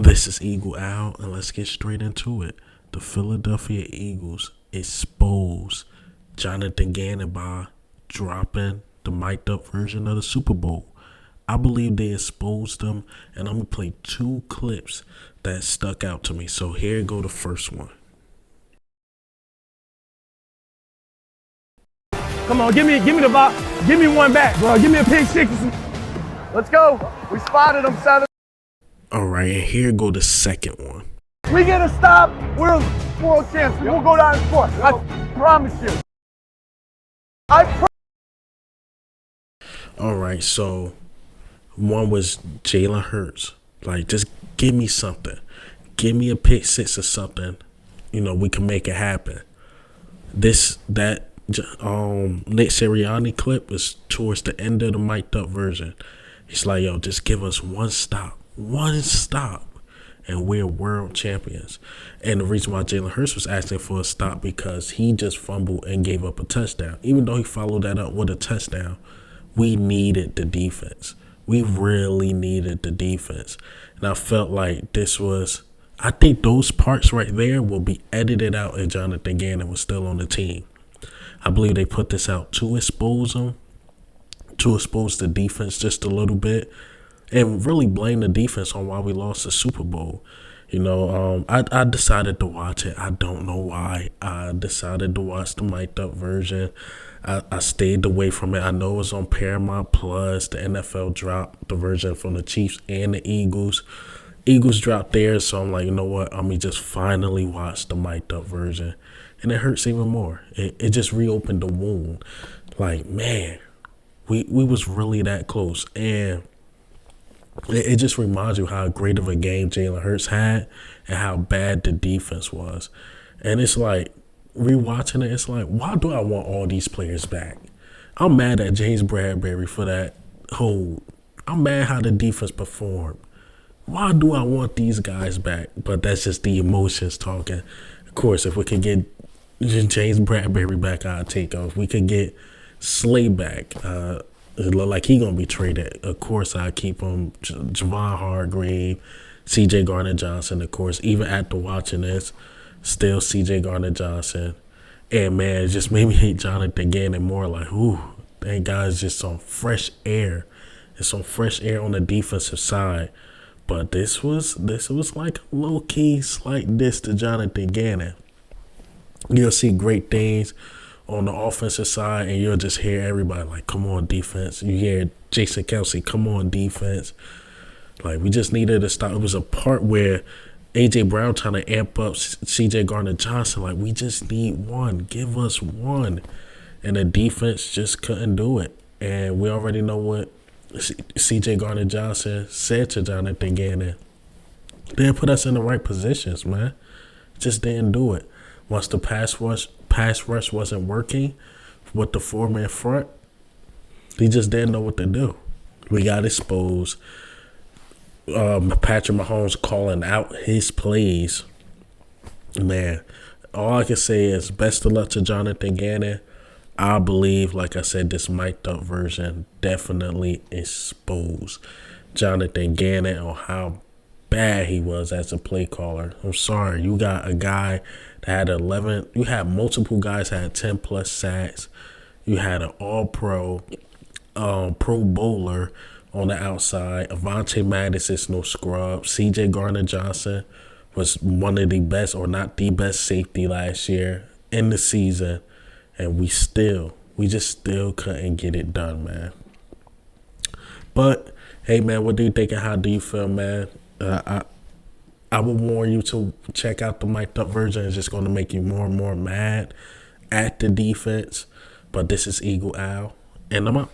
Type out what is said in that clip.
This is Eagle Al, and let's get straight into it. The Philadelphia Eagles expose Jonathan Gannon by dropping the mic'd up version of the Super Bowl. I believe they exposed them, and I'm going to play two clips that stuck out to me. So here go the first one. Come on, give me the ball. Give me one back, bro. Give me a pick six. Let's go. We spotted them, son. All right, and here go the second one. We get a stop. We're world champs. We'll go down and score. I promise you. All right, so one was Jalen Hurts. Like, just give me something. Give me a pick six or something. You know, we can make it happen. Nick Sirianni clip was towards the end of the mic'd up version. He's like, yo, just give us one stop, and we're world champions. And the reason why Jalen Hurts was asking for a stop because he just fumbled and gave up a touchdown. Even though he followed that up with a touchdown, we needed the defense. We really needed the defense. And I felt like I think those parts right there will be edited out if Jonathan Gannon was still on the team. I believe they put this out to expose him, to expose the defense just a little bit, and really blame the defense on why we lost the Super Bowl. You know, I decided to watch it. I don't know why. I decided to watch the mic'd up version. I stayed away from it. I know it was on Paramount Plus. The NFL dropped the version from the Chiefs and the Eagles. Eagles dropped theirs, so I'm like, you know what? I'm going to just finally watch the mic'd up version. And it hurts even more. It just reopened the wound. Like, man, we was really that close. And it just reminds you how great of a game Jalen Hurts had and how bad the defense was. And it's like, rewatching it, it's like, why do I want all these players back? I'm mad at James Bradbury for that hold. I'm mad how the defense performed. Why do I want these guys back? But that's just the emotions talking. Of course, if we could get James Bradbury back, I'd take off. We could get Slay back. It look like he gonna be traded. Of course, I keep him. Javon Hargrave, C.J. Gardner-Johnson. Of course, even after watching this, still C.J. Gardner-Johnson. And man, it just made me hate Jonathan Gannon more. Like, ooh, that guy's just some fresh air. It's some fresh air on the defensive side. But this was like a low key slight diss to Jonathan Gannon. You'll see great things on the offensive side, and you'll just hear everybody like, come on, defense. You hear Jason Kelsey, come on, defense. Like, we just needed to stop. It was a part where A.J. Brown trying to amp up C.J. Gardner-Johnson. Like, we just need one. Give us one. And the defense just couldn't do it. And we already know what C.J. Gardner-Johnson said to Jonathan Gannon. They didn't put us in the right positions, man. Just didn't do it. Once the pass rush wasn't working with the four-man front, he just didn't know what to do. We got exposed. Patrick Mahomes calling out his plays. Man, all I can say is best of luck to Jonathan Gannon. I believe, like I said, this mic'd up version definitely exposed Jonathan Gannon on how bad he was as a play caller. I'm sorry, you got a guy that had 11. You had multiple guys that had 10 plus sacks. You had an all-pro, pro bowler on the outside. Avonte Maddox is no scrub. C.J. Gardner-Johnson was one of the best, or not the best, safety last year in the season. And we just still couldn't get it done, man. But, hey, man, what do you think and how do you feel, man? I would warn you to check out the mic'd up version. It's just going to make you more and more mad at the defense. But this is Eagle Al, and I'm out.